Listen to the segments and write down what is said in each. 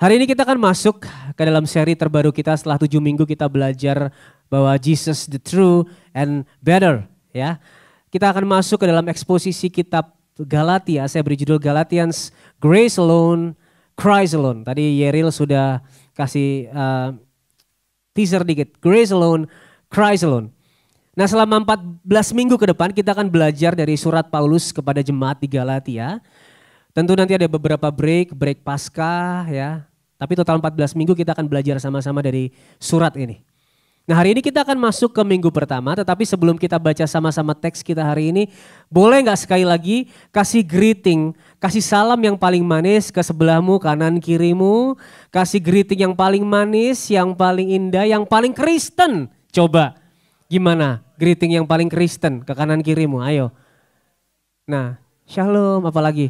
Hari ini kita akan masuk ke dalam seri terbaru kita setelah 7 minggu kita belajar bahwa Jesus the true and better, ya. Kita akan masuk ke dalam eksposisi kitab Galatia. Saya beri judul Galatians, Grace Alone, Christ Alone. Tadi Yeril sudah kasih teaser dikit. Grace Alone, Christ Alone. Nah, selama 14 minggu ke depan kita akan belajar dari surat Paulus kepada jemaat di Galatia. Tentu nanti ada beberapa break Paskah, ya. Tapi total 14 minggu kita akan belajar sama-sama dari surat ini. Nah, hari ini kita akan masuk ke minggu pertama, tetapi sebelum kita baca sama-sama teks kita hari ini, boleh gak sekali lagi kasih greeting, kasih salam yang paling manis ke sebelahmu, kanan kirimu, kasih greeting yang paling manis, yang paling indah, yang paling Kristen. Coba, gimana greeting yang paling Kristen ke kanan kirimu, ayo. Nah, shalom apalagi.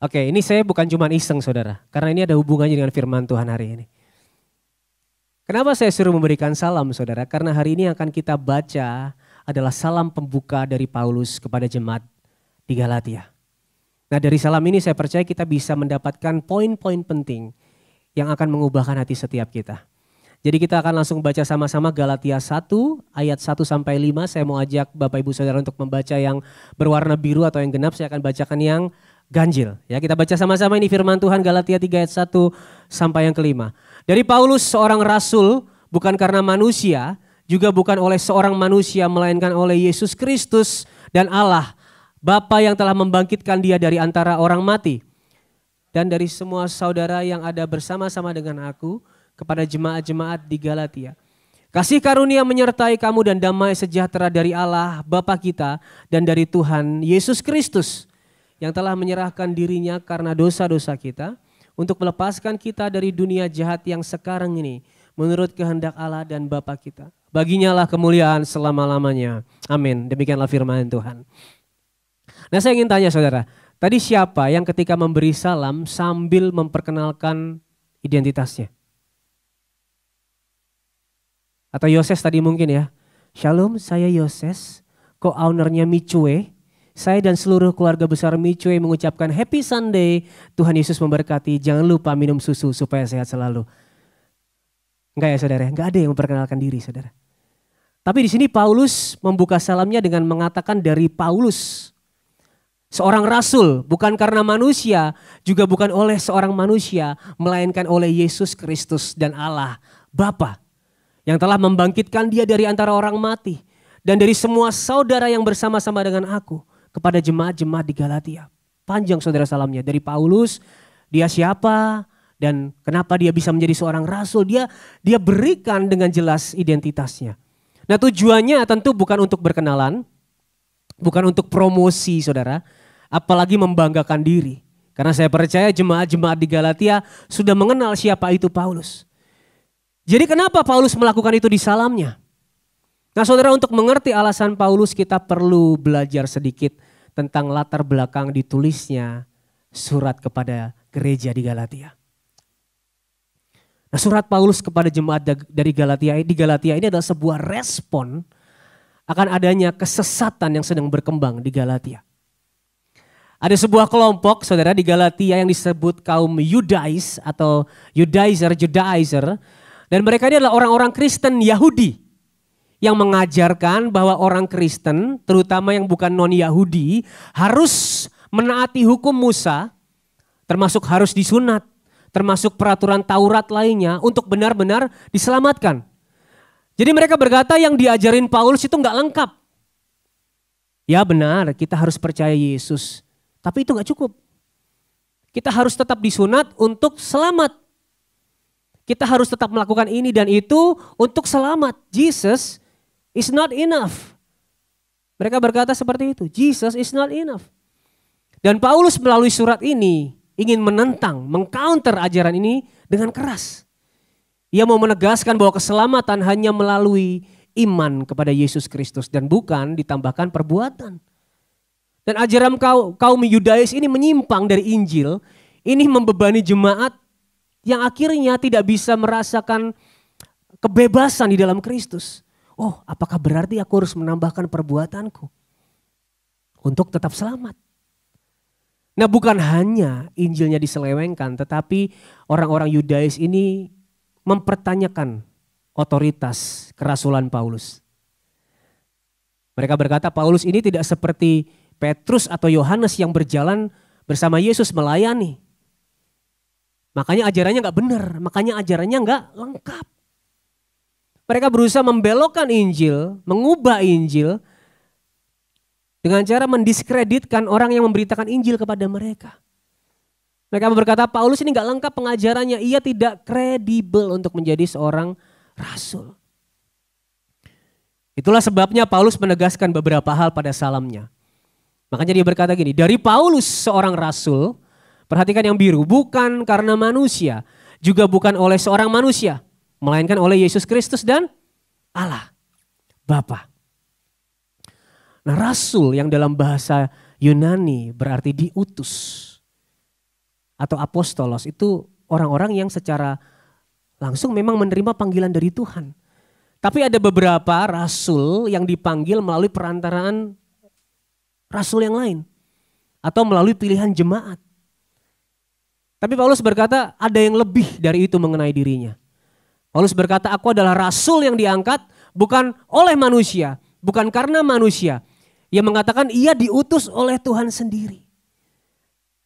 Oke, ini saya bukan cuma iseng saudara, karena ini ada hubungannya dengan firman Tuhan hari ini. Kenapa saya suruh memberikan salam saudara? Karena hari ini akan kita baca adalah salam pembuka dari Paulus kepada jemaat di Galatia. Nah, dari salam ini saya percaya kita bisa mendapatkan poin-poin penting yang akan mengubahkan hati setiap kita. Jadi kita akan langsung baca sama-sama Galatia 1 ayat 1 sampai 5. Saya mau ajak Bapak Ibu Saudara untuk membaca yang berwarna biru atau yang genap. Saya akan bacakan yang ganjil. Ya, kita baca sama-sama ini firman Tuhan Galatia 3 ayat 1 sampai yang kelima. Dari Paulus seorang rasul, bukan karena manusia, juga bukan oleh seorang manusia, melainkan oleh Yesus Kristus dan Allah, Bapa yang telah membangkitkan dia dari antara orang mati. Dan dari semua saudara yang ada bersama-sama dengan aku, kepada jemaat-jemaat di Galatia. Kasih karunia menyertai kamu dan damai sejahtera dari Allah Bapa kita dan dari Tuhan Yesus Kristus yang telah menyerahkan dirinya karena dosa-dosa kita untuk melepaskan kita dari dunia jahat yang sekarang ini menurut kehendak Allah dan Bapa kita. Baginya lah kemuliaan selama-lamanya. Amin. Demikianlah firman Tuhan. Nah, saya ingin tanya saudara, tadi siapa yang ketika memberi salam sambil memperkenalkan identitasnya? Atau Yoses tadi mungkin ya. Shalom, saya Yoses, co-ownernya Micue. Saya dan seluruh keluarga besar Micue mengucapkan Happy Sunday. Tuhan Yesus memberkati. Jangan lupa minum susu supaya sehat selalu. Enggak ya saudara, enggak ada yang memperkenalkan diri saudara. Tapi di sini Paulus membuka salamnya dengan mengatakan dari Paulus. Seorang rasul, bukan karena manusia, juga bukan oleh seorang manusia, melainkan oleh Yesus Kristus dan Allah Bapa yang telah membangkitkan dia dari antara orang mati. Dan dari semua saudara yang bersama-sama dengan aku kepada jemaat-jemaat di Galatia. Panjang saudara salamnya. Dari Paulus, dia siapa dan kenapa dia bisa menjadi seorang rasul. Dia berikan dengan jelas identitasnya. Nah, tujuannya tentu bukan untuk berkenalan, bukan untuk promosi saudara, apalagi membanggakan diri. Karena saya percaya jemaat-jemaat di Galatia sudah mengenal siapa itu Paulus. Jadi kenapa Paulus melakukan itu di salamnya? Nah saudara, untuk mengerti alasan Paulus kita perlu belajar sedikit tentang latar belakang ditulisnya surat kepada gereja di Galatia. Nah, surat Paulus kepada jemaat dari Galatia ini adalah sebuah respon akan adanya kesesatan yang sedang berkembang di Galatia. Ada sebuah kelompok saudara di Galatia yang disebut kaum Yudais atau Judaizer. Dan mereka ini adalah orang-orang Kristen Yahudi yang mengajarkan bahwa orang Kristen, terutama yang bukan non-Yahudi, harus menaati hukum Musa, termasuk harus disunat, termasuk peraturan Taurat lainnya untuk benar-benar diselamatkan. Jadi mereka berkata yang diajarin Paulus itu enggak lengkap. Ya benar, kita harus percaya Yesus, tapi itu enggak cukup. Kita harus tetap disunat untuk selamat. Kita harus tetap melakukan ini dan itu untuk selamat. Jesus is not enough. Mereka berkata seperti itu. Jesus is not enough. Dan Paulus melalui surat ini ingin menentang, mengcounter ajaran ini dengan keras. Ia mau menegaskan bahwa keselamatan hanya melalui iman kepada Yesus Kristus dan bukan ditambahkan perbuatan. Dan ajaran kaum Yudais ini menyimpang dari Injil. Ini membebani jemaat yang akhirnya tidak bisa merasakan kebebasan di dalam Kristus. Oh, apakah berarti aku harus menambahkan perbuatanku untuk tetap selamat? Nah, bukan hanya Injilnya diselewengkan, tetapi orang-orang Yudais ini mempertanyakan otoritas kerasulan Paulus. Mereka berkata Paulus ini tidak seperti Petrus atau Yohanes yang berjalan bersama Yesus melayani. Makanya ajarannya nggak benar, makanya ajarannya nggak lengkap. Mereka berusaha membelokkan Injil, mengubah Injil dengan cara mendiskreditkan orang yang memberitakan Injil kepada mereka. Mereka berkata Paulus ini nggak lengkap pengajarannya, ia tidak kredibel untuk menjadi seorang rasul. Itulah sebabnya Paulus menegaskan beberapa hal pada salamnya. Makanya dia berkata gini, dari Paulus seorang rasul, perhatikan yang biru, bukan karena manusia, juga bukan oleh seorang manusia, melainkan oleh Yesus Kristus dan Allah, Bapa. Nah, rasul yang dalam bahasa Yunani berarti diutus atau apostolos itu orang-orang yang secara langsung memang menerima panggilan dari Tuhan. Tapi ada beberapa rasul yang dipanggil melalui perantaraan rasul yang lain atau melalui pilihan jemaat. Tapi Paulus berkata ada yang lebih dari itu mengenai dirinya. Paulus berkata aku adalah rasul yang diangkat bukan oleh manusia, bukan karena manusia. Ia mengatakan ia diutus oleh Tuhan sendiri.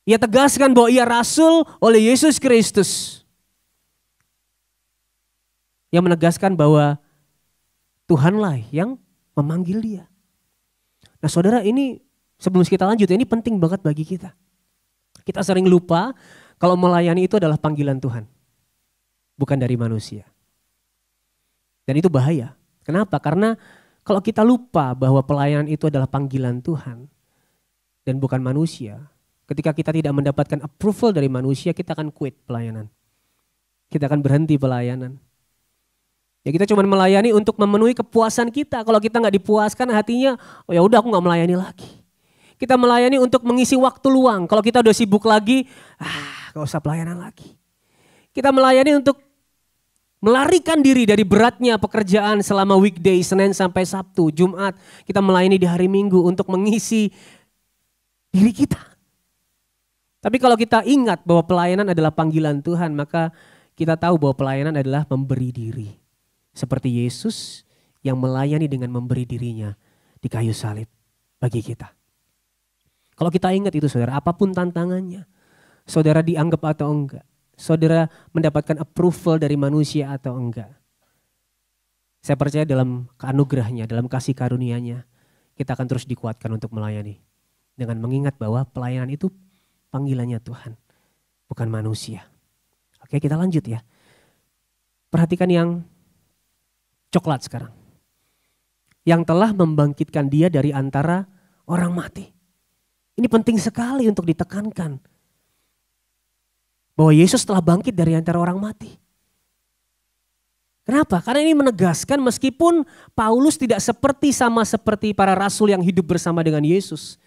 Ia tegaskan bahwa ia rasul oleh Yesus Kristus. Ia menegaskan bahwa Tuhanlah yang memanggil dia. Nah saudara, ini sebelum kita lanjut ini penting banget bagi kita. Kita sering lupa kalau melayani itu adalah panggilan Tuhan. Bukan dari manusia. Dan itu bahaya. Kenapa? Karena kalau kita lupa bahwa pelayanan itu adalah panggilan Tuhan dan bukan manusia. Ketika kita tidak mendapatkan approval dari manusia, kita akan quit pelayanan. Kita akan berhenti pelayanan. Ya kita cuma melayani untuk memenuhi kepuasan kita. Kalau kita nggak dipuaskan hatinya, oh ya udah aku nggak melayani lagi. Kita melayani untuk mengisi waktu luang. Kalau kita udah sibuk lagi, gak usah pelayanan lagi. Kita melayani untuk melarikan diri dari beratnya pekerjaan selama weekday, Senin sampai Sabtu, Jumat. Kita melayani di hari Minggu untuk mengisi diri kita. Tapi kalau kita ingat bahwa pelayanan adalah panggilan Tuhan, maka kita tahu bahwa pelayanan adalah memberi diri. Seperti Yesus yang melayani dengan memberi dirinya di kayu salib bagi kita. Kalau kita ingat itu saudara, apapun tantangannya, saudara dianggap atau enggak, saudara mendapatkan approval dari manusia atau enggak. Saya percaya dalam anugerahnya, dalam kasih karunia-Nya, kita akan terus dikuatkan untuk melayani. Dengan mengingat bahwa pelayanan itu panggilannya Tuhan, bukan manusia. Oke, kita lanjut ya. Perhatikan yang coklat sekarang. Yang telah membangkitkan dia dari antara orang mati. Ini penting sekali untuk ditekankan. Bahwa Yesus telah bangkit dari antara orang mati. Kenapa? Karena ini menegaskan meskipun Paulus tidak sama seperti para rasul yang hidup bersama dengan Yesus.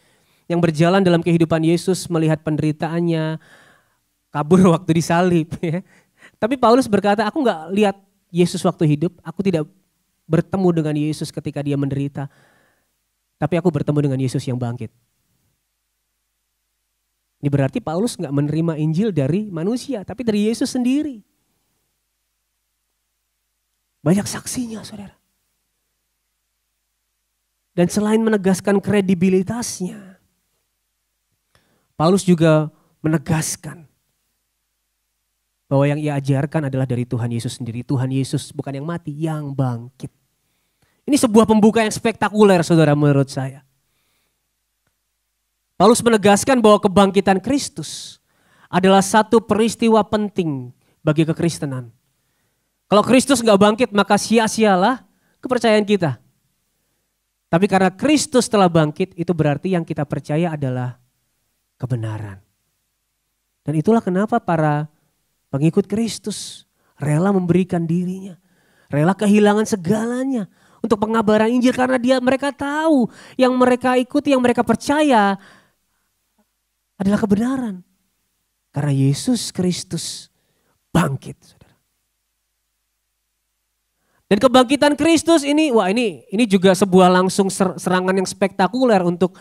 Yang berjalan dalam kehidupan Yesus, melihat penderitaannya, kabur waktu disalib. Ya. Tapi Paulus berkata, aku gak lihat Yesus waktu hidup, aku tidak bertemu dengan Yesus ketika dia menderita. Tapi aku bertemu dengan Yesus yang bangkit. Ini berarti Paulus gak menerima Injil dari manusia, tapi dari Yesus sendiri. Banyak saksinya saudara. Dan selain menegaskan kredibilitasnya, Paulus juga menegaskan bahwa yang ia ajarkan adalah dari Tuhan Yesus sendiri. Tuhan Yesus bukan yang mati, yang bangkit. Ini sebuah pembuka yang spektakuler saudara menurut saya. Paulus menegaskan bahwa kebangkitan Kristus adalah satu peristiwa penting bagi kekristenan. Kalau Kristus gak bangkit maka sia-sialah kepercayaan kita. Tapi karena Kristus telah bangkit itu berarti yang kita percaya adalah kebenaran. Dan itulah kenapa para pengikut Kristus rela memberikan dirinya, rela kehilangan segalanya untuk pengabaran Injil karena mereka tahu yang mereka ikuti, yang mereka percaya adalah kebenaran. Karena Yesus Kristus bangkit. Saudara. Dan kebangkitan Kristus ini, wah ini juga sebuah langsung serangan yang spektakuler untuk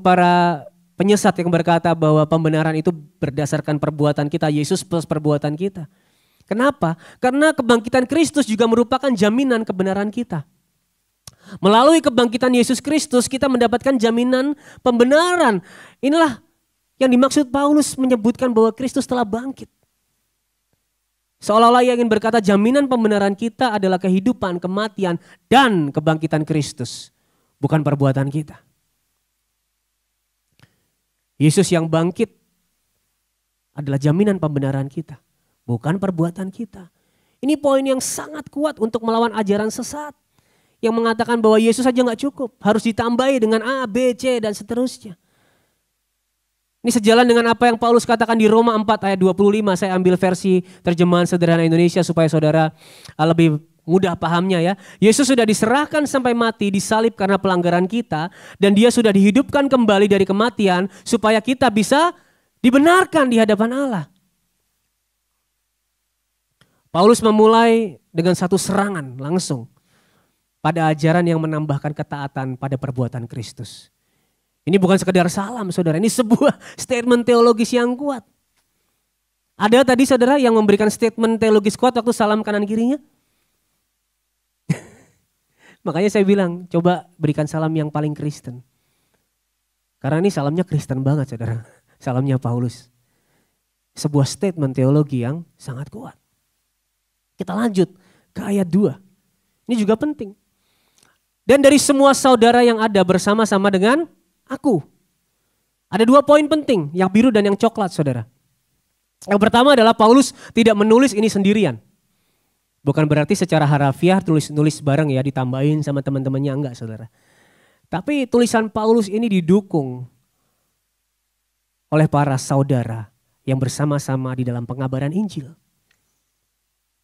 para penyesat yang berkata bahwa pembenaran itu berdasarkan perbuatan kita, Yesus plus perbuatan kita. Kenapa? Karena kebangkitan Kristus juga merupakan jaminan kebenaran kita. Melalui kebangkitan Yesus Kristus kita mendapatkan jaminan pembenaran. Inilah yang dimaksud Paulus menyebutkan bahwa Kristus telah bangkit. Seolah-olah ia ingin berkata jaminan pembenaran kita adalah kehidupan, kematian, dan kebangkitan Kristus. Bukan perbuatan kita. Yesus yang bangkit adalah jaminan pembenaran kita. Bukan perbuatan kita. Ini poin yang sangat kuat untuk melawan ajaran sesat. Yang mengatakan bahwa Yesus saja gak cukup. Harus ditambahi dengan A, B, C, dan seterusnya. Ini sejalan dengan apa yang Paulus katakan di Roma 4 ayat 25. Saya ambil versi terjemahan sederhana Indonesia supaya saudara lebih mudah pahamnya ya. Yesus sudah diserahkan sampai mati, disalib karena pelanggaran kita. Dan dia sudah dihidupkan kembali dari kematian supaya kita bisa dibenarkan di hadapan Allah. Paulus memulai dengan satu serangan langsung pada ajaran yang menambahkan ketaatan pada perbuatan Kristus. Ini bukan sekedar salam saudara, ini sebuah statement teologis yang kuat. Ada tadi saudara yang memberikan statement teologis kuat waktu salam kanan kirinya? Makanya saya bilang coba berikan salam yang paling Kristen. Karena ini salamnya Kristen banget saudara, salamnya Paulus. Sebuah statement teologi yang sangat kuat. Kita lanjut ke ayat 2, ini juga penting. Dan dari semua saudara yang ada bersama-sama dengan aku. Ada 2 poin penting, yang biru dan yang coklat saudara. Yang pertama adalah Paulus tidak menulis ini sendirian. Bukan berarti secara harafiah tulis bareng ya ditambahin sama teman-temannya, enggak saudara. Tapi tulisan Paulus ini didukung oleh para saudara yang bersama-sama di dalam pengabaran Injil.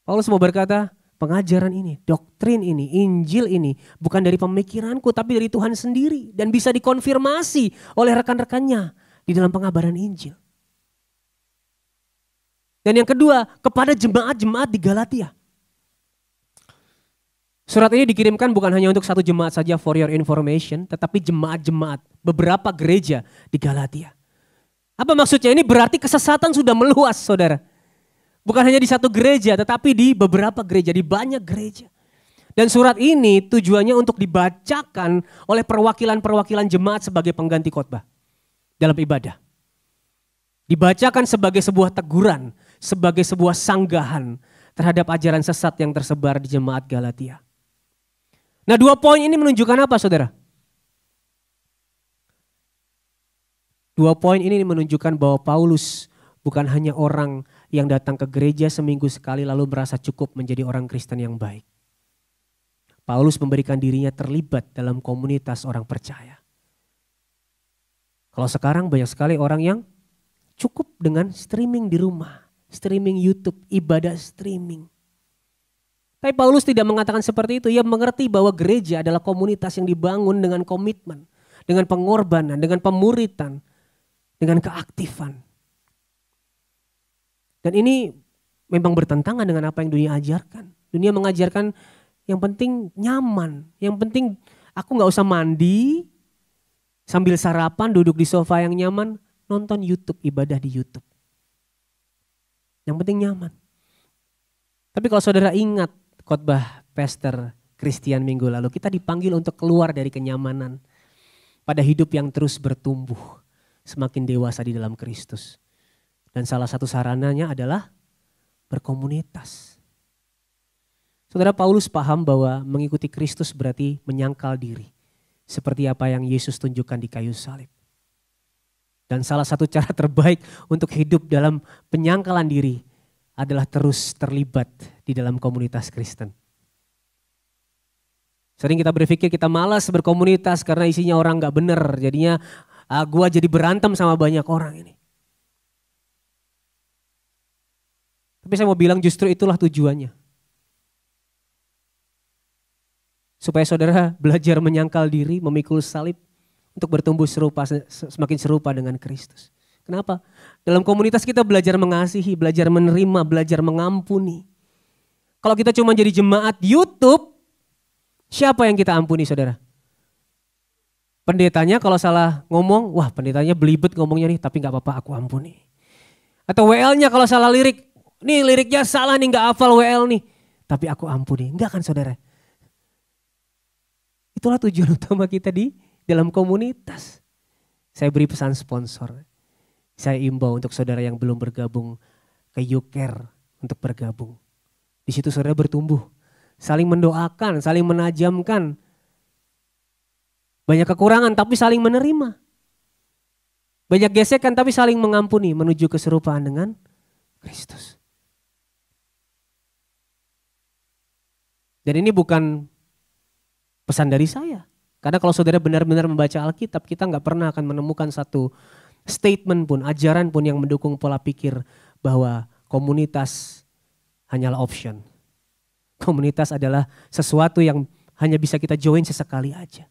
Paulus mau berkata pengajaran ini, doktrin ini, Injil ini bukan dari pemikiranku tapi dari Tuhan sendiri. Dan bisa dikonfirmasi oleh rekan-rekannya di dalam pengabaran Injil. Dan yang kedua kepada jemaat-jemaat di Galatia. Surat ini dikirimkan bukan hanya untuk satu jemaat saja for your information. Tetapi jemaat-jemaat, beberapa gereja di Galatia. Apa maksudnya? Ini berarti kesesatan sudah meluas saudara. Bukan hanya di satu gereja tetapi di beberapa gereja, di banyak gereja. Dan surat ini tujuannya untuk dibacakan oleh perwakilan-perwakilan jemaat sebagai pengganti khotbah dalam ibadah. Dibacakan sebagai sebuah teguran, sebagai sebuah sanggahan terhadap ajaran sesat yang tersebar di jemaat Galatia. Nah 2 poin ini menunjukkan apa saudara? 2 poin ini menunjukkan bahwa Paulus bukan hanya orang yang datang ke gereja seminggu sekali lalu merasa cukup menjadi orang Kristen yang baik. Paulus memberikan dirinya terlibat dalam komunitas orang percaya. Kalau sekarang banyak sekali orang yang cukup dengan streaming di rumah, streaming YouTube, ibadah streaming. Tapi Paulus tidak mengatakan seperti itu. Ia mengerti bahwa gereja adalah komunitas yang dibangun dengan komitmen, dengan pengorbanan, dengan pemuritan, dengan keaktifan. Dan ini memang bertentangan dengan apa yang dunia ajarkan. Dunia mengajarkan yang penting nyaman. Yang penting aku gak usah mandi, sambil sarapan duduk di sofa yang nyaman, nonton YouTube, ibadah di YouTube. Yang penting nyaman. Tapi kalau saudara ingat khotbah Pastor Christian minggu lalu, kita dipanggil untuk keluar dari kenyamanan pada hidup yang terus bertumbuh, semakin dewasa di dalam Kristus. Dan salah satu sarananya adalah berkomunitas. Saudara, Paulus paham bahwa mengikuti Kristus berarti menyangkal diri. Seperti apa yang Yesus tunjukkan di kayu salib. Dan salah satu cara terbaik untuk hidup dalam penyangkalan diri adalah terus terlibat di dalam komunitas Kristen. Sering kita berpikir kita malas berkomunitas karena isinya orang gak bener. Jadinya gua jadi berantem sama banyak orang ini. Tapi saya mau bilang justru itulah tujuannya. Supaya saudara belajar menyangkal diri, memikul salib untuk bertumbuh semakin serupa dengan Kristus. Kenapa? Dalam komunitas kita belajar mengasihi, belajar menerima, belajar mengampuni. Kalau kita cuma jadi jemaat YouTube, siapa yang kita ampuni saudara? Pendetanya kalau salah ngomong, wah pendetanya belibet ngomongnya nih, tapi gak apa-apa aku ampuni. Atau WL-nya kalau salah lirik, nih liriknya salah nih gak hafal WL nih, tapi aku ampuni. Enggak kan saudara? Itulah tujuan utama kita di dalam komunitas. Saya beri pesan sponsor. Saya imbau untuk saudara yang belum bergabung ke YouCare untuk bergabung. Di situ saudara bertumbuh. Saling mendoakan, saling menajamkan. Banyak kekurangan tapi saling menerima. Banyak gesekan tapi saling mengampuni menuju keserupaan dengan Kristus. Dan ini bukan pesan dari saya. Karena kalau saudara benar-benar membaca Alkitab, kita nggak pernah akan menemukan satu statement pun, ajaran pun yang mendukung pola pikir bahwa komunitas hanyalah option. Komunitas adalah sesuatu yang hanya bisa kita join sesekali aja.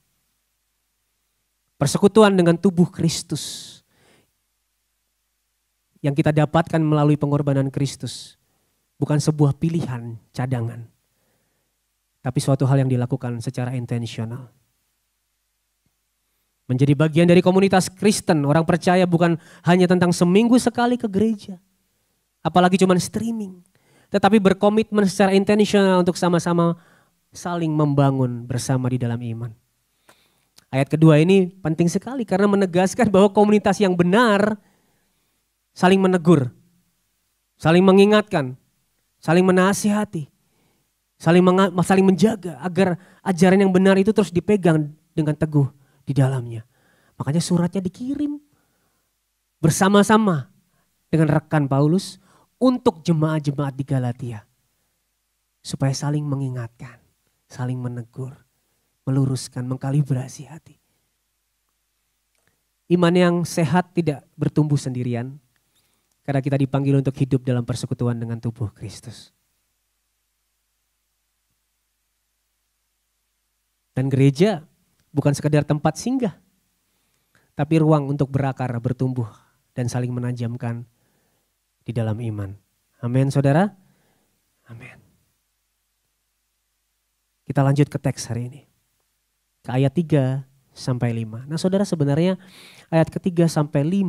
Persekutuan dengan tubuh Kristus yang kita dapatkan melalui pengorbanan Kristus bukan sebuah pilihan cadangan, tapi suatu hal yang dilakukan secara intensional. Menjadi bagian dari komunitas Kristen, orang percaya bukan hanya tentang seminggu sekali ke gereja. Apalagi cuma streaming. Tetapi berkomitmen secara intensional untuk sama-sama saling membangun bersama di dalam iman. Ayat kedua ini penting sekali karena menegaskan bahwa komunitas yang benar saling menegur, saling mengingatkan, saling menasihati, saling menjaga agar ajaran yang benar itu terus dipegang dengan teguh di dalamnya. Makanya suratnya dikirim bersama-sama dengan rekan Paulus untuk jemaat-jemaat di Galatia. Supaya saling mengingatkan, saling menegur, meluruskan, mengkalibrasi hati. Iman yang sehat tidak bertumbuh sendirian. Karena kita dipanggil untuk hidup dalam persekutuan dengan tubuh Kristus. Dan gereja bukan sekedar tempat singgah, tapi ruang untuk berakar, bertumbuh, dan saling menajamkan di dalam iman. Amin saudara? Amin. Kita lanjut ke teks hari ini. Ke ayat 3 sampai 5. Nah saudara sebenarnya ayat ke-3 sampai 5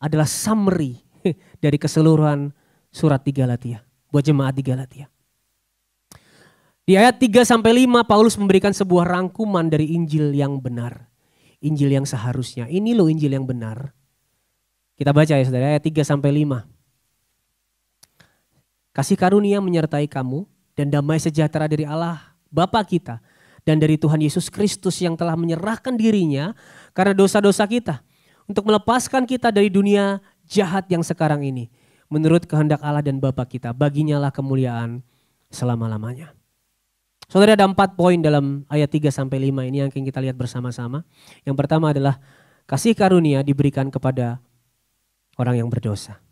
adalah summary dari keseluruhan surat di Galatia. Buat jemaat di Galatia. Di ayat 3 sampai 5 Paulus memberikan sebuah rangkuman dari Injil yang benar. Injil yang seharusnya. Ini loh Injil yang benar. Kita baca ya saudara ayat 3 sampai 5. Kasih karunia menyertai kamu dan damai sejahtera dari Allah Bapa kita dan dari Tuhan Yesus Kristus yang telah menyerahkan dirinya karena dosa-dosa kita untuk melepaskan kita dari dunia jahat yang sekarang ini. Menurut kehendak Allah dan Bapa kita, baginya lah kemuliaan selama-lamanya. Saudara ada 4 poin dalam ayat 3 sampai 5 ini yang akan kita lihat bersama-sama. Yang pertama adalah kasih karunia diberikan kepada orang yang berdosa.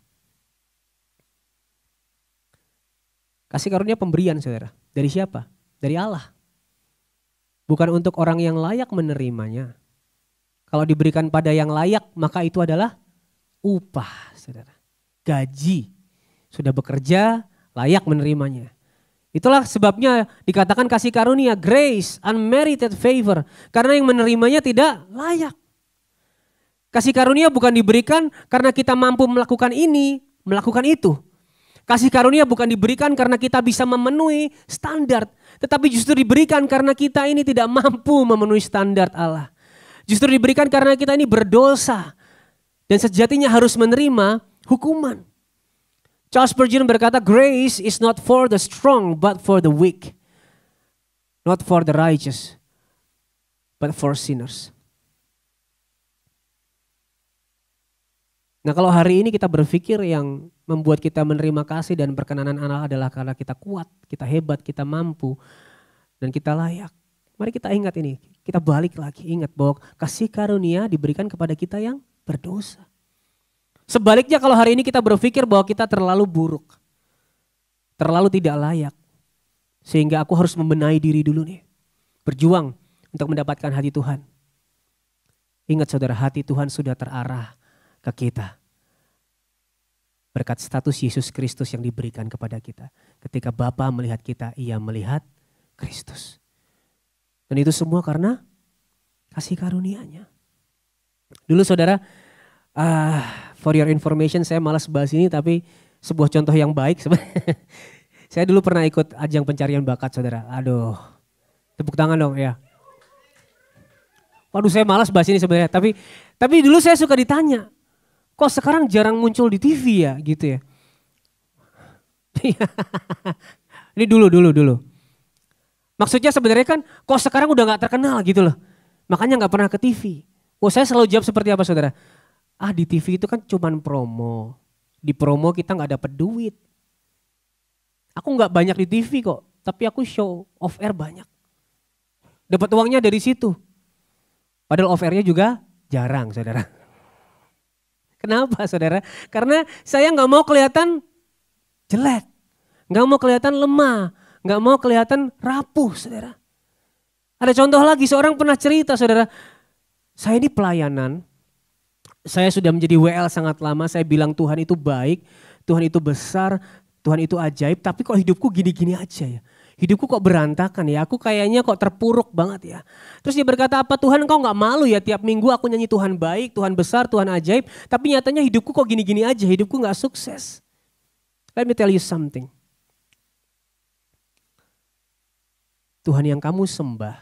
Kasih karunia pemberian saudara. Dari siapa? Dari Allah. Bukan untuk orang yang layak menerimanya. Kalau diberikan pada yang layak maka itu adalah upah saudara. Gaji. Sudah bekerja layak menerimanya. Itulah sebabnya dikatakan kasih karunia, grace, unmerited favor. Karena yang menerimanya tidak layak. Kasih karunia bukan diberikan karena kita mampu melakukan ini, melakukan itu. Kasih karunia bukan diberikan karena kita bisa memenuhi standar. Tetapi justru diberikan karena kita ini tidak mampu memenuhi standar Allah. Justru diberikan karena kita ini berdosa. Dan sejatinya harus menerima hukuman. Charles Spurgeon berkata, grace is not for the strong but for the weak. Not for the righteous but for sinners. Nah kalau hari ini kita berpikir yang membuat kita menerima kasih dan perkenanan Allah adalah karena kita kuat, kita hebat, kita mampu, dan kita layak. Mari kita ingat ini, kita balik lagi ingat bahwa kasih karunia diberikan kepada kita yang berdosa. Sebaliknya kalau hari ini kita berpikir bahwa kita terlalu buruk, terlalu tidak layak, sehingga aku harus membenahi diri dulu nih, berjuang untuk mendapatkan hati Tuhan. Ingat saudara, hati Tuhan sudah terarah ke kita. Berkat status Yesus Kristus yang diberikan kepada kita. Ketika Bapa melihat kita, ia melihat Kristus. Dan itu semua karena kasih karunia-Nya. Dulu saudara, for your information, saya malas bahas ini tapi sebuah contoh yang baik. Saya dulu pernah ikut ajang pencarian bakat saudara. Aduh, tepuk tangan dong ya. Waduh, saya malas bahas ini sebenarnya. Tapi dulu saya suka ditanya, kok sekarang jarang muncul di TV ya gitu ya. Ini dulu. Maksudnya sebenarnya kan kok sekarang udah gak terkenal gitu loh. Makanya gak pernah ke TV. Saya selalu jawab seperti apa saudara? Di TV itu kan cuman promo. Di promo kita gak dapet duit. Aku gak banyak di TV kok. Tapi aku show off air banyak. Dapat uangnya dari situ. Padahal off airnya juga jarang saudara. Kenapa saudara? Karena saya gak mau kelihatan jelek. Gak mau kelihatan lemah. Gak mau kelihatan rapuh saudara. Ada contoh lagi, seorang pernah cerita saudara. Saya ini pelayanan. Saya sudah menjadi WL sangat lama. Saya bilang Tuhan itu baik. Tuhan itu besar. Tuhan itu ajaib. Tapi kok hidupku gini-gini aja ya. Hidupku kok berantakan ya, aku kayaknya kok terpuruk banget ya. Terus dia berkata, apa Tuhan kau gak malu ya tiap minggu aku nyanyi Tuhan baik, Tuhan besar, Tuhan ajaib. Tapi nyatanya hidupku kok gini-gini aja, hidupku gak sukses. Let me tell you something. Tuhan yang kamu sembah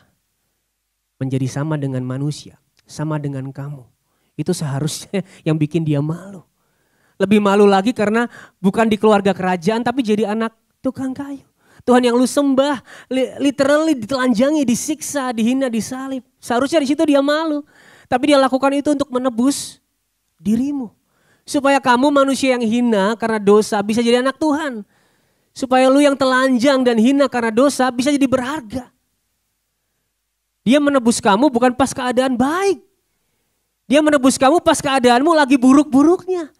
menjadi sama dengan manusia, sama dengan kamu. Itu seharusnya yang bikin dia malu. Lebih malu lagi karena bukan di keluarga kerajaan tapi jadi anak tukang kayu. Tuhan yang lu sembah, literally ditelanjangi, disiksa, dihina, disalib. Seharusnya di situ dia malu. Tapi dia lakukan itu untuk menebus dirimu. Supaya kamu manusia yang hina karena dosa bisa jadi anak Tuhan. Supaya lu yang telanjang dan hina karena dosa bisa jadi berharga. Dia menebus kamu bukan pas keadaan baik. Dia menebus kamu pas keadaanmu lagi buruk-buruknya.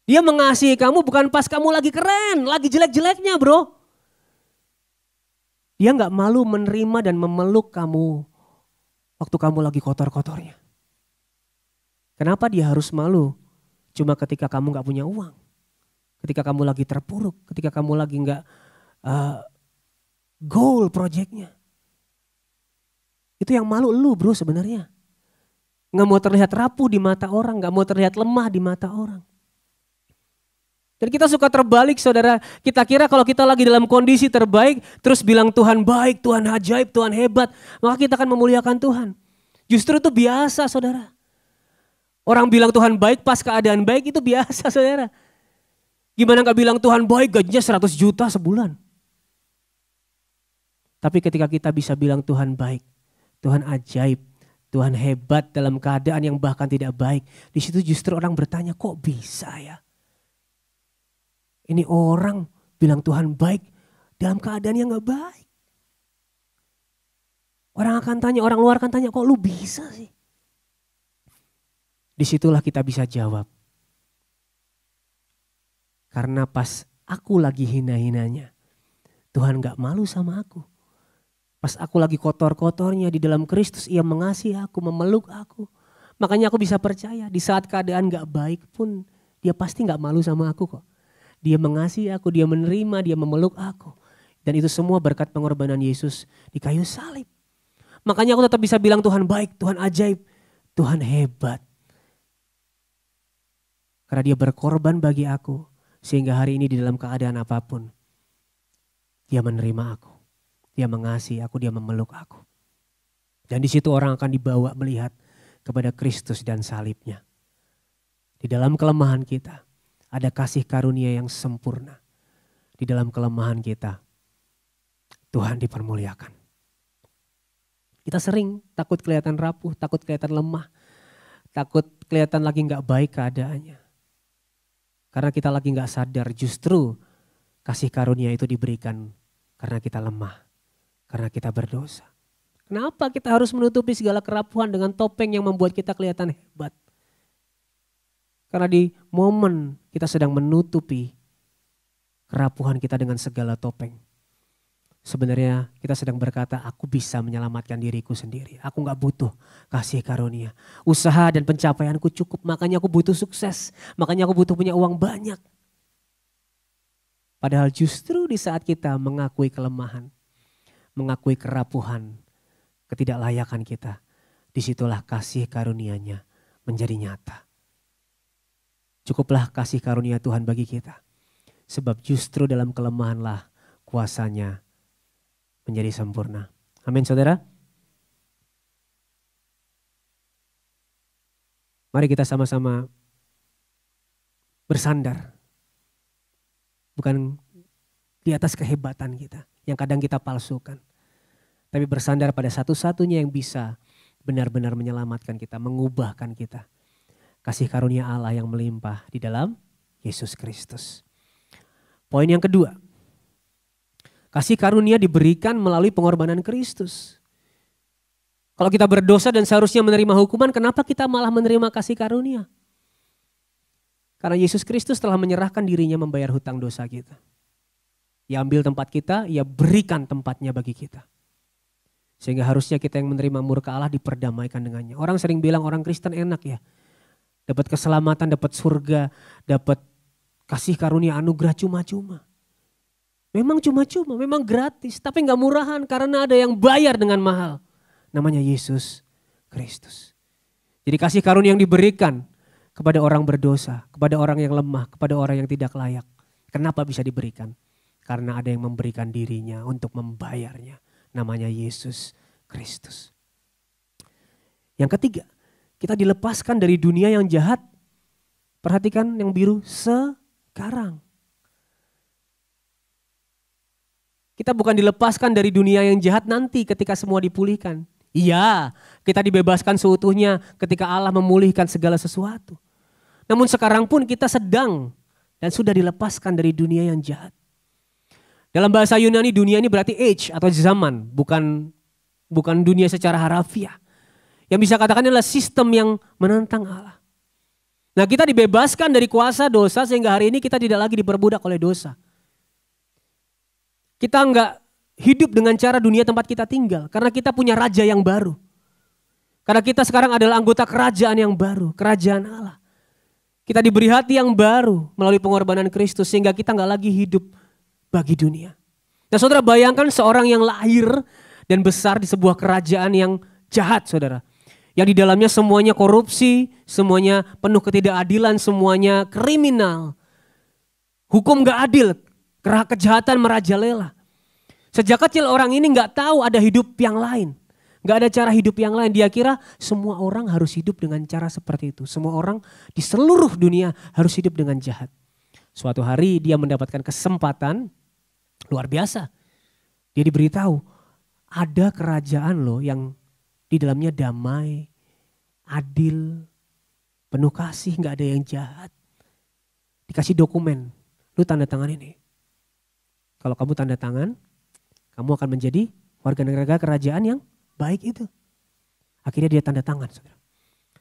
Dia mengasihi kamu bukan pas kamu lagi keren, lagi jelek-jeleknya bro. Dia gak malu menerima dan memeluk kamu waktu kamu lagi kotor-kotornya. Kenapa dia harus malu? Cuma ketika kamu gak punya uang. Ketika kamu lagi terpuruk. Ketika kamu lagi gak goal projectnya. Itu yang malu lu bro sebenarnya. Gak mau terlihat rapuh di mata orang. Gak mau terlihat lemah di mata orang. Dan kita suka terbalik saudara, kita kira kalau kita lagi dalam kondisi terbaik, terus bilang Tuhan baik, Tuhan ajaib, Tuhan hebat, maka kita akan memuliakan Tuhan. Justru itu biasa saudara. Orang bilang Tuhan baik pas keadaan baik itu biasa saudara. Gimana gak bilang Tuhan baik gajinya 100 juta sebulan. Tapi ketika kita bisa bilang Tuhan baik, Tuhan ajaib, Tuhan hebat dalam keadaan yang bahkan tidak baik. Di situ justru orang bertanya kok bisa ya. Ini orang bilang Tuhan baik dalam keadaan yang gak baik. Orang akan tanya, orang luar akan tanya, kok lu bisa sih? Disitulah kita bisa jawab. Karena pas aku lagi hina-hinanya, Tuhan gak malu sama aku. Pas aku lagi kotor-kotornya di dalam Kristus, ia mengasihi aku, memeluk aku. Makanya aku bisa percaya di saat keadaan gak baik pun, dia pasti gak malu sama aku kok. Dia mengasihi aku, dia menerima, dia memeluk aku. Dan itu semua berkat pengorbanan Yesus di kayu salib. Makanya aku tetap bisa bilang Tuhan baik, Tuhan ajaib, Tuhan hebat. Karena dia berkorban bagi aku. Sehingga hari ini di dalam keadaan apapun. Dia menerima aku. Dia mengasihi aku, dia memeluk aku. Dan di situ orang akan dibawa melihat kepada Kristus dan salibnya. Di dalam kelemahan kita. Ada kasih karunia yang sempurna. Di dalam kelemahan kita, Tuhan dipermuliakan. Kita sering takut kelihatan rapuh, takut kelihatan lemah. Takut kelihatan lagi gak baik keadaannya. Karena kita lagi gak sadar justru kasih karunia itu diberikan karena kita lemah. Karena kita berdosa. Kenapa kita harus menutupi segala kerapuhan dengan topeng yang membuat kita kelihatan hebat? Karena di momen kita sedang menutupi kerapuhan kita dengan segala topeng. Sebenarnya kita sedang berkata, aku bisa menyelamatkan diriku sendiri. Aku gak butuh kasih karunia. Usaha dan pencapaianku cukup, makanya aku butuh sukses. Makanya aku butuh punya uang banyak. Padahal justru di saat kita mengakui kelemahan, mengakui kerapuhan, ketidaklayakan kita, disitulah kasih karunia-Nya menjadi nyata. Cukuplah kasih karunia Tuhan bagi kita. Sebab justru dalam kelemahanlah kuasa-Nya menjadi sempurna. Amin saudara. Mari kita sama-sama bersandar. Bukan di atas kehebatan kita yang kadang kita palsukan. Tapi bersandar pada satu-satunya yang bisa benar-benar menyelamatkan kita, mengubahkan kita. Kasih karunia Allah yang melimpah di dalam Yesus Kristus. Poin yang kedua. Kasih karunia diberikan melalui pengorbanan Kristus. Kalau kita berdosa dan seharusnya menerima hukuman, kenapa kita malah menerima kasih karunia? Karena Yesus Kristus telah menyerahkan dirinya membayar hutang dosa kita. Ia ambil tempat kita, ia berikan tempatnya bagi kita. Sehingga harusnya kita yang menerima murka Allah diperdamaikan dengannya. Orang sering bilang orang Kristen enak ya. Dapat keselamatan, dapat surga, dapat kasih karunia anugerah cuma-cuma. Memang cuma-cuma, memang gratis. Tapi gak murahan karena ada yang bayar dengan mahal. Namanya Yesus Kristus. Jadi kasih karunia yang diberikan kepada orang berdosa, kepada orang yang lemah, kepada orang yang tidak layak. Kenapa bisa diberikan? Karena ada yang memberikan dirinya untuk membayarnya. Namanya Yesus Kristus. Yang ketiga, kita dilepaskan dari dunia yang jahat. Perhatikan yang biru, sekarang. Kita bukan dilepaskan dari dunia yang jahat nanti ketika semua dipulihkan. Iya, kita dibebaskan seutuhnya ketika Allah memulihkan segala sesuatu. Namun sekarang pun kita sedang dan sudah dilepaskan dari dunia yang jahat. Dalam bahasa Yunani dunia ini berarti age atau zaman, bukan dunia secara harafiah. Yang bisa katakan adalah sistem yang menentang Allah. Nah, kita dibebaskan dari kuasa dosa sehingga hari ini kita tidak lagi diperbudak oleh dosa. Kita enggak hidup dengan cara dunia tempat kita tinggal karena kita punya raja yang baru. Karena kita sekarang adalah anggota kerajaan yang baru, kerajaan Allah. Kita diberi hati yang baru melalui pengorbanan Kristus sehingga kita enggak lagi hidup bagi dunia. Nah saudara, bayangkan seorang yang lahir dan besar di sebuah kerajaan yang jahat saudara. Yang di dalamnya semuanya korupsi, semuanya penuh ketidakadilan, semuanya kriminal. Hukum gak adil, kejahatan merajalela. Sejak kecil orang ini gak tahu ada hidup yang lain. Gak ada cara hidup yang lain. Dia kira semua orang harus hidup dengan cara seperti itu. Semua orang di seluruh dunia harus hidup dengan jahat. Suatu hari dia mendapatkan kesempatan luar biasa. Dia diberitahu ada kerajaan loh yang di dalamnya damai, adil, penuh kasih, gak ada yang jahat. Dikasih dokumen, lu tanda tangan ini. Kalau kamu tanda tangan, kamu akan menjadi warga negara kerajaan yang baik itu. Akhirnya dia tanda tangan. Saudara.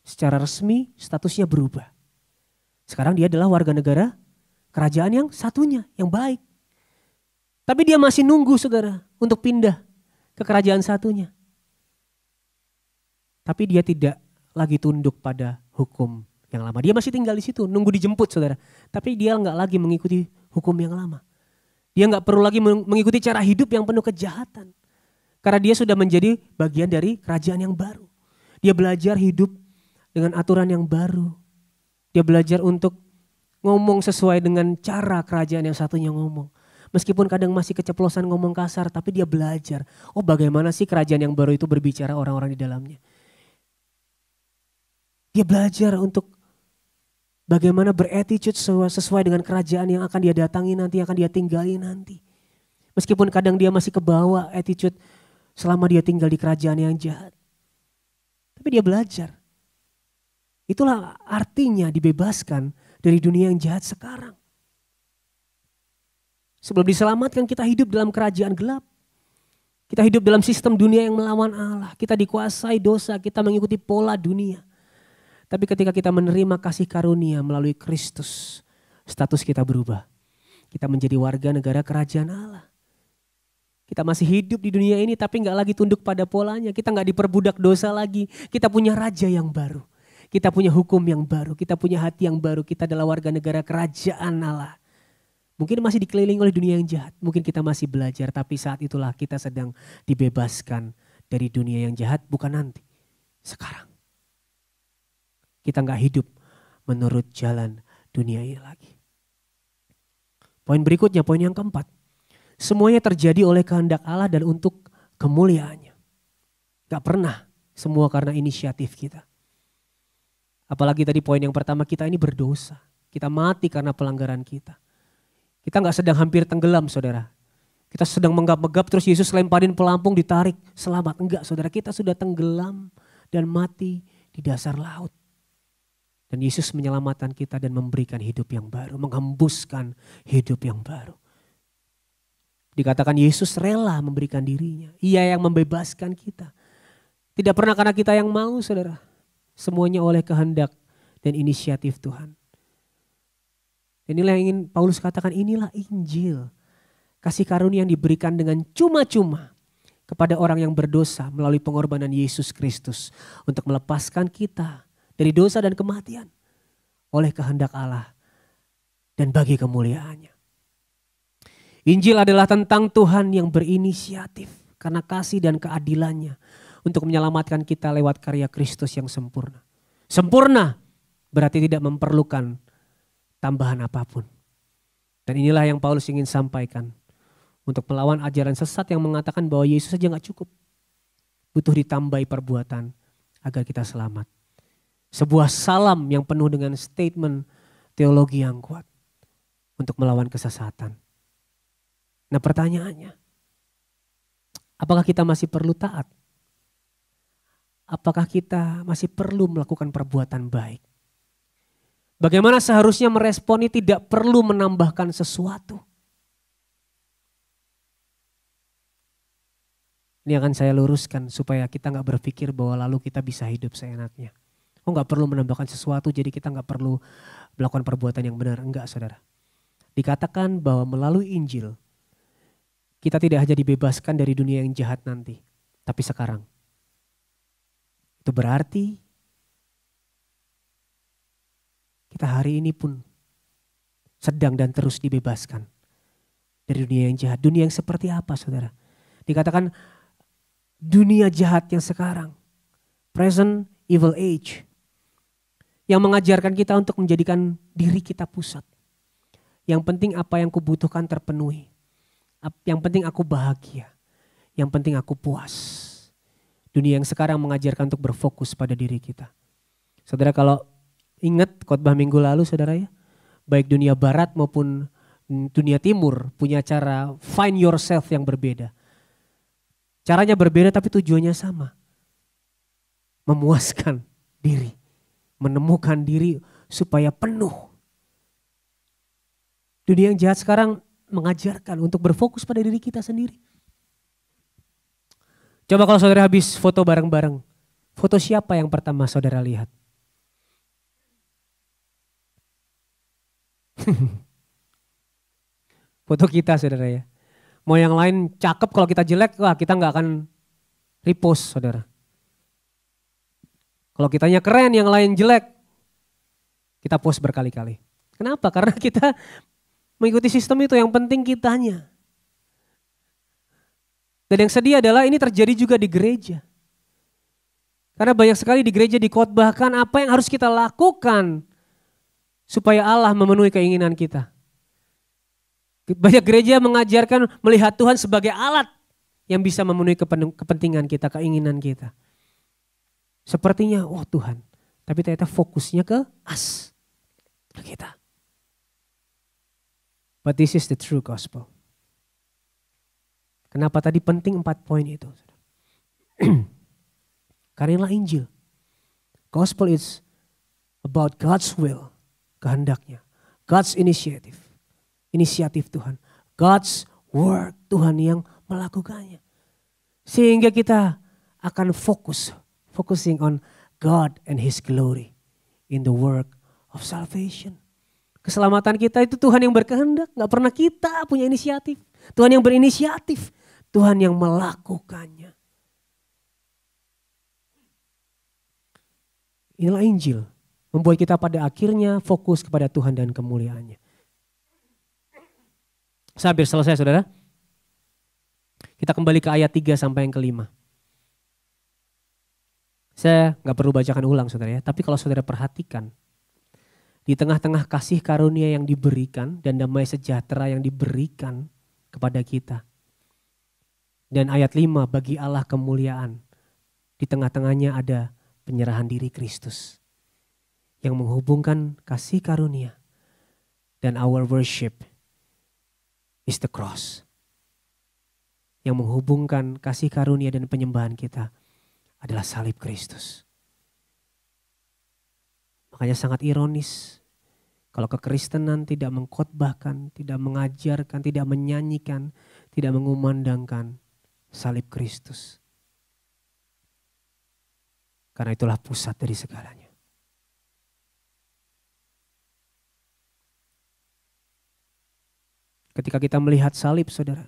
Secara resmi statusnya berubah. Sekarang dia adalah warga negara kerajaan yang satunya, yang baik. Tapi dia masih nunggu saudara untuk pindah ke kerajaan satunya. Tapi dia tidak lagi tunduk pada hukum yang lama. Dia masih tinggal di situ, nunggu dijemput saudara. Tapi dia nggak lagi mengikuti hukum yang lama. Dia nggak perlu lagi mengikuti cara hidup yang penuh kejahatan. Karena dia sudah menjadi bagian dari kerajaan yang baru. Dia belajar hidup dengan aturan yang baru. Dia belajar untuk ngomong sesuai dengan cara kerajaan yang satunya ngomong. Meskipun kadang masih keceplosan ngomong kasar, tapi dia belajar. Oh bagaimana sih kerajaan yang baru itu berbicara orang-orang di dalamnya. Dia belajar untuk bagaimana beretitude sesuai dengan kerajaan yang akan dia datangi nanti, yang akan dia tinggali nanti. Meskipun kadang dia masih kebawa attitude selama dia tinggal di kerajaan yang jahat. Tapi dia belajar. Itulah artinya dibebaskan dari dunia yang jahat sekarang. Sebelum diselamatkan kita hidup dalam kerajaan gelap. Kita hidup dalam sistem dunia yang melawan Allah. Kita dikuasai dosa, kita mengikuti pola dunia. Tapi ketika kita menerima kasih karunia melalui Kristus, status kita berubah. Kita menjadi warga negara kerajaan Allah. Kita masih hidup di dunia ini tapi gak lagi tunduk pada polanya. Kita gak diperbudak dosa lagi. Kita punya raja yang baru. Kita punya hukum yang baru. Kita punya hati yang baru. Kita adalah warga negara kerajaan Allah. Mungkin masih dikelilingi oleh dunia yang jahat. Mungkin kita masih belajar, tapi saat itulah kita sedang dibebaskan dari dunia yang jahat, bukan nanti. Sekarang. Kita gak hidup menurut jalan dunia ini lagi. Poin berikutnya, poin yang keempat. Semuanya terjadi oleh kehendak Allah dan untuk kemuliaannya. Gak pernah semua karena inisiatif kita. Apalagi tadi poin yang pertama, kita ini berdosa. Kita mati karena pelanggaran kita. Kita gak sedang hampir tenggelam, saudara. Kita sedang menggap-megap terus Yesus lemparin pelampung, ditarik, selamat. Enggak, saudara, kita sudah tenggelam dan mati di dasar laut. Dan Yesus menyelamatkan kita dan memberikan hidup yang baru, menghembuskan hidup yang baru. Dikatakan Yesus rela memberikan dirinya. Ia yang membebaskan kita. Tidak pernah karena kita yang mau, saudara. Semuanya oleh kehendak dan inisiatif Tuhan. Inilah yang ingin Paulus katakan, inilah Injil. Kasih karunia yang diberikan dengan cuma-cuma kepada orang yang berdosa melalui pengorbanan Yesus Kristus. Untuk melepaskan kita dari dosa dan kematian oleh kehendak Allah dan bagi kemuliaannya. Injil adalah tentang Tuhan yang berinisiatif karena kasih dan keadilannya untuk menyelamatkan kita lewat karya Kristus yang sempurna. Sempurna berarti tidak memerlukan tambahan apapun. Dan inilah yang Paulus ingin sampaikan untuk melawan ajaran sesat yang mengatakan bahwa Yesus saja gak cukup. Butuh ditambahi perbuatan agar kita selamat. Sebuah salam yang penuh dengan statement teologi yang kuat untuk melawan kesesatan. Nah pertanyaannya, apakah kita masih perlu taat? Apakah kita masih perlu melakukan perbuatan baik? Bagaimana seharusnya meresponi tidak perlu menambahkan sesuatu? Ini akan saya luruskan supaya kita gak berpikir bahwa lalu kita bisa hidup seenaknya. Oh gak perlu menambahkan sesuatu jadi kita gak perlu melakukan perbuatan yang benar. Enggak, saudara. Dikatakan bahwa melalui Injil kita tidak hanya dibebaskan dari dunia yang jahat nanti. Tapi sekarang. Itu berarti kita hari ini pun sedang dan terus dibebaskan dari dunia yang jahat. Dunia yang seperti apa, saudara? Dikatakan dunia jahat yang sekarang. Present evil age. Yang mengajarkan kita untuk menjadikan diri kita pusat. Yang penting apa yang kubutuhkan terpenuhi. Yang penting aku bahagia. Yang penting aku puas. Dunia yang sekarang mengajarkan untuk berfokus pada diri kita. Saudara kalau ingat khotbah minggu lalu saudara ya. Baik dunia barat maupun dunia timur punya cara find yourself yang berbeda. Caranya berbeda tapi tujuannya sama. Memuaskan diri. Menemukan diri supaya penuh. Dunia yang jahat sekarang mengajarkan untuk berfokus pada diri kita sendiri. Coba kalau saudara habis foto bareng-bareng. Foto siapa yang pertama saudara lihat? Foto kita saudara ya. Mau yang lain cakep kalau kita jelek, wah kita gak akan repost saudara. Kalau kitanya keren, yang lain jelek, kita post berkali-kali. Kenapa? Karena kita mengikuti sistem itu, yang penting kitanya. Dan yang sedih adalah ini terjadi juga di gereja. Karena banyak sekali di gereja dikhotbahkan apa yang harus kita lakukan supaya Allah memenuhi keinginan kita. Banyak gereja mengajarkan melihat Tuhan sebagai alat yang bisa memenuhi kepentingan kita, keinginan kita. Sepertinya, oh Tuhan, tapi ternyata fokusnya ke us, ke kita. But this is the true gospel. Kenapa tadi penting 4 poin itu? Karena inilah Injil. Gospel is about God's will, kehendaknya. God's initiative, inisiatif Tuhan. God's work, Tuhan yang melakukannya. Sehingga kita akan focusing on God and His glory in the work of salvation. Keselamatan kita itu Tuhan yang berkehendak, gak pernah kita punya inisiatif. Tuhan yang berinisiatif, Tuhan yang melakukannya. Inilah Injil, membuat kita pada akhirnya fokus kepada Tuhan dan kemuliaannya. Saya hampir selesai saudara. Kita kembali ke ayat 3 sampai yang ke-5. Saya gak perlu bacakan ulang saudara ya. Tapi kalau saudara perhatikan. Di tengah-tengah kasih karunia yang diberikan dan damai sejahtera yang diberikan kepada kita. Dan ayat 5, bagi Allah kemuliaan. Di tengah-tengahnya ada penyerahan diri Kristus. Yang menghubungkan kasih karunia. Dan our worship is the cross. Yang menghubungkan kasih karunia dan penyembahan kita adalah salib Kristus. Makanya sangat ironis kalau kekristenan tidak mengkhotbahkan, tidak mengajarkan, tidak menyanyikan, tidak mengumandangkan salib Kristus. Karena itulah pusat dari segalanya. Ketika kita melihat salib saudara,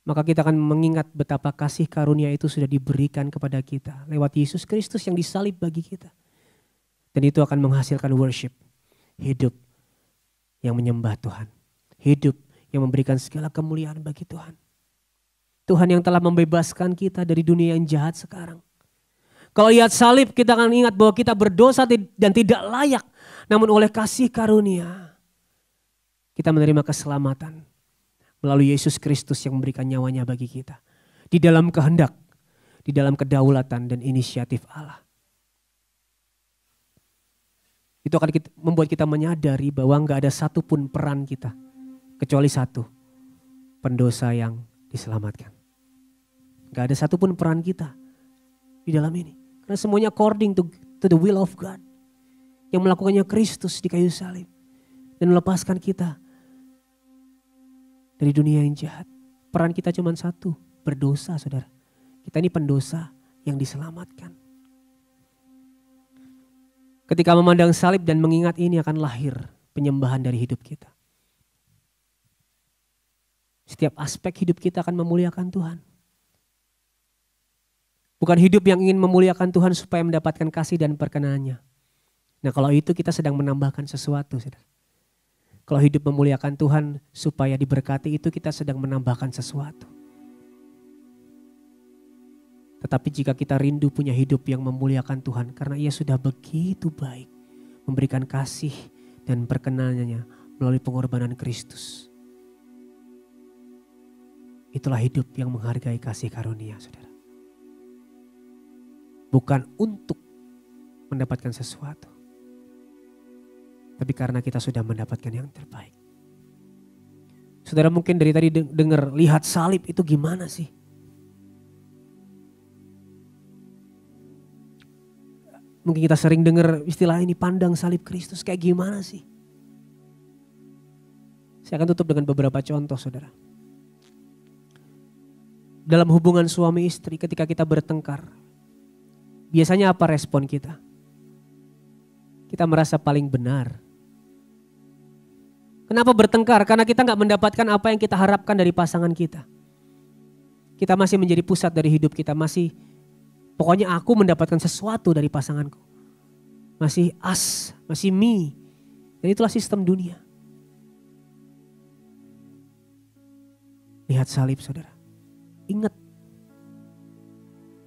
maka kita akan mengingat betapa kasih karunia itu sudah diberikan kepada kita lewat Yesus Kristus yang disalib bagi kita. Dan itu akan menghasilkan worship, hidup yang menyembah Tuhan, hidup yang memberikan segala kemuliaan bagi Tuhan. Tuhan yang telah membebaskan kita dari dunia yang jahat sekarang. Kalau lihat salib kita akan ingat bahwa kita berdosa dan tidak layak, namun oleh kasih karunia kita menerima keselamatan melalui Yesus Kristus yang memberikan nyawanya bagi kita. Di dalam kehendak, di dalam kedaulatan dan inisiatif Allah. Itu akan membuat kita menyadari bahwa enggak ada satupun peran kita. Kecuali satu, pendosa yang diselamatkan. Enggak ada satupun peran kita di dalam ini. Karena semuanya according to the will of God. Yang melakukannya Kristus di kayu salib. Dan melepaskan kita dari dunia yang jahat. Peran kita cuma satu, berdosa saudara. Kita ini pendosa yang diselamatkan. Ketika memandang salib dan mengingat ini akan lahir penyembahan dari hidup kita. Setiap aspek hidup kita akan memuliakan Tuhan. Bukan hidup yang ingin memuliakan Tuhan supaya mendapatkan kasih dan perkenannya. Nah kalau itu kita sedang menambahkan sesuatu saudara. Kalau hidup memuliakan Tuhan supaya diberkati itu kita sedang menambahkan sesuatu. Tetapi jika kita rindu punya hidup yang memuliakan Tuhan karena Ia sudah begitu baik memberikan kasih dan perkenanannya melalui pengorbanan Kristus. Itulah hidup yang menghargai kasih karunia saudara. Bukan untuk mendapatkan sesuatu. Tapi karena kita sudah mendapatkan yang terbaik. Saudara mungkin dari tadi dengar lihat salib itu gimana sih? Mungkin kita sering dengar istilah ini pandang salib Kristus kayak gimana sih? Saya akan tutup dengan beberapa contoh saudara. Dalam hubungan suami istri ketika kita bertengkar. Biasanya apa respon kita? Kita merasa paling benar. Kenapa bertengkar? Karena kita gak mendapatkan apa yang kita harapkan dari pasangan kita. Kita masih menjadi pusat dari hidup kita. Pokoknya aku mendapatkan sesuatu dari pasanganku. Masih masih me. Dan itulah sistem dunia. Lihat salib saudara. Ingat.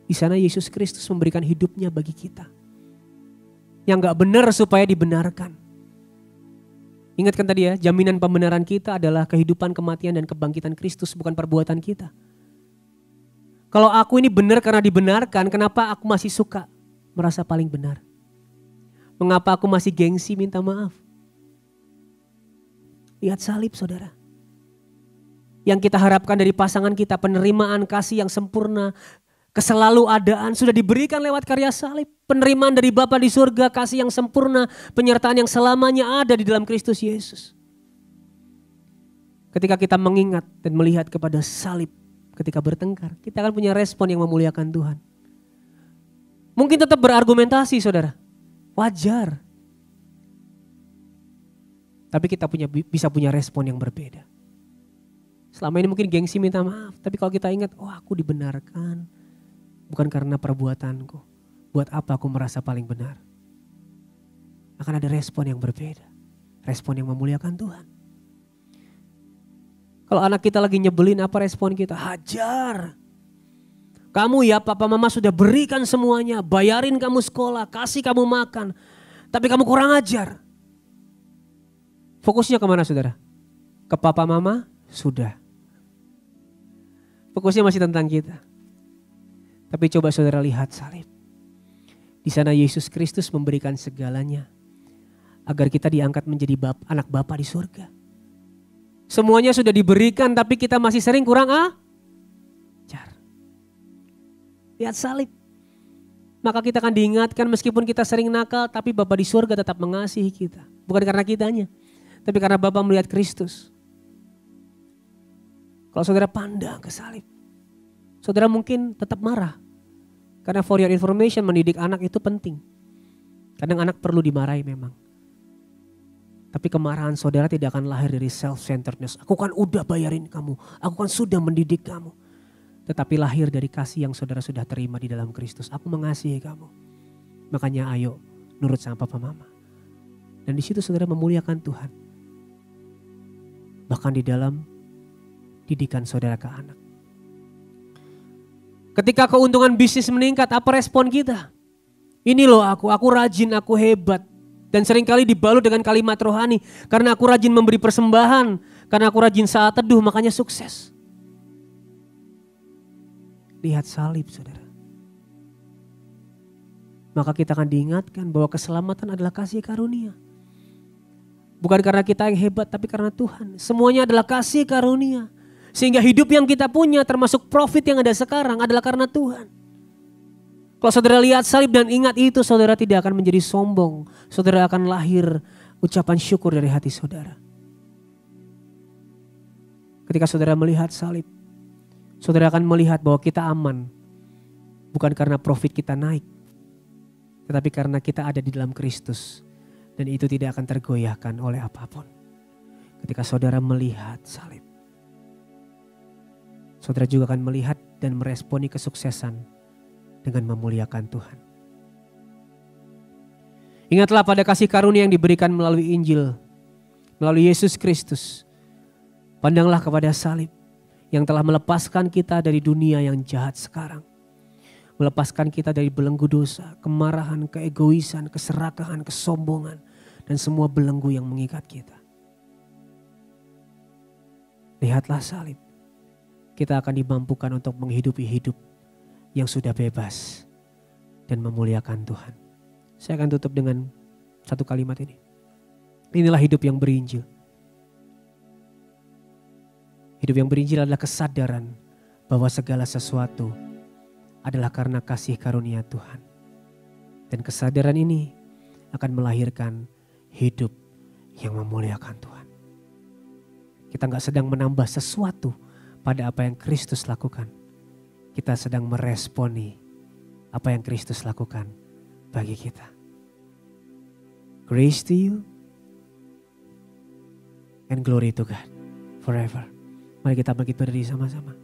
Di sana Yesus Kristus memberikan hidupnya bagi kita. Yang gak benar supaya dibenarkan. Ingatkan tadi ya, jaminan pembenaran kita adalah kehidupan, kematian, dan kebangkitan Kristus, bukan perbuatan kita. Kalau aku ini benar karena dibenarkan, kenapa aku masih suka merasa paling benar? Mengapa aku masih gengsi minta maaf? Lihat salib saudara. Yang kita harapkan dari pasangan kita, penerimaan kasih yang sempurna, keselaluadaan sudah diberikan lewat karya salib. Penerimaan dari Bapa di surga, kasih yang sempurna, penyertaan yang selamanya ada di dalam Kristus Yesus. Ketika kita mengingat dan melihat kepada salib ketika bertengkar, kita akan punya respon yang memuliakan Tuhan. Mungkin tetap berargumentasi saudara, wajar. Tapi kita bisa punya respon yang berbeda. Selama ini mungkin gengsi minta maaf, tapi kalau kita ingat, oh aku dibenarkan. Bukan karena perbuatanku. Buat apa aku merasa paling benar? Akan ada respon yang berbeda. Respon yang memuliakan Tuhan. Kalau anak kita lagi nyebelin, apa respon kita? Hajar. Kamu ya papa mama sudah berikan semuanya, bayarin kamu sekolah, kasih kamu makan. Tapi kamu kurang ajar. Fokusnya kemana saudara? Ke papa mama? Sudah. Fokusnya masih tentang kita. Tapi coba saudara lihat salib. Di sana Yesus Kristus memberikan segalanya. Agar kita diangkat menjadi anak Bapa di surga. Semuanya sudah diberikan tapi kita masih sering kurang ajar. Lihat salib. Maka kita akan diingatkan meskipun kita sering nakal tapi Bapa di surga tetap mengasihi kita. Bukan karena kitanya. Tapi karena Bapa melihat Kristus. Kalau saudara pandang ke salib. Saudara mungkin tetap marah. Karena for your information mendidik anak itu penting. Kadang anak perlu dimarahi memang. Tapi kemarahan saudara tidak akan lahir dari self-centeredness. Aku kan udah bayarin kamu. Aku kan sudah mendidik kamu. Tetapi lahir dari kasih yang saudara sudah terima di dalam Kristus. Aku mengasihi kamu. Makanya ayo nurut sama papa mama. Dan di situ saudara memuliakan Tuhan. Bahkan di dalam didikan saudara ke anak. Ketika keuntungan bisnis meningkat, apa respon kita? Ini loh aku rajin, aku hebat. Dan seringkali dibalut dengan kalimat rohani. Karena aku rajin memberi persembahan. Karena aku rajin saat teduh makanya sukses. Lihat salib saudara. Maka kita akan diingatkan bahwa keselamatan adalah kasih karunia. Bukan karena kita yang hebat tapi karena Tuhan. Semuanya adalah kasih karunia. Sehingga hidup yang kita punya termasuk profit yang ada sekarang adalah karena Tuhan. Kalau saudara lihat salib dan ingat itu, saudara tidak akan menjadi sombong. Saudara akan lahir ucapan syukur dari hati saudara. Ketika saudara melihat salib, saudara akan melihat bahwa kita aman. Bukan karena profit kita naik, tetapi karena kita ada di dalam Kristus. Dan itu tidak akan tergoyahkan oleh apapun. Ketika saudara melihat salib, saudara juga akan melihat dan meresponi kesuksesan dengan memuliakan Tuhan. Ingatlah pada kasih karunia yang diberikan melalui Injil, melalui Yesus Kristus. Pandanglah kepada salib yang telah melepaskan kita dari dunia yang jahat sekarang. Melepaskan kita dari belenggu dosa, kemarahan, keegoisan, keserakahan, kesombongan, dan semua belenggu yang mengikat kita. Lihatlah salib. Kita akan dimampukan untuk menghidupi hidup yang sudah bebas dan memuliakan Tuhan. Saya akan tutup dengan satu kalimat ini. Inilah hidup yang berinjil. Hidup yang berinjil adalah kesadaran bahwa segala sesuatu adalah karena kasih karunia Tuhan. Dan kesadaran ini akan melahirkan hidup yang memuliakan Tuhan. Kita gak sedang menambah sesuatu pada apa yang Kristus lakukan. Kita sedang meresponi apa yang Kristus lakukan bagi kita. Grace to you and glory to God forever. Mari kita bangkit berdiri sama-sama.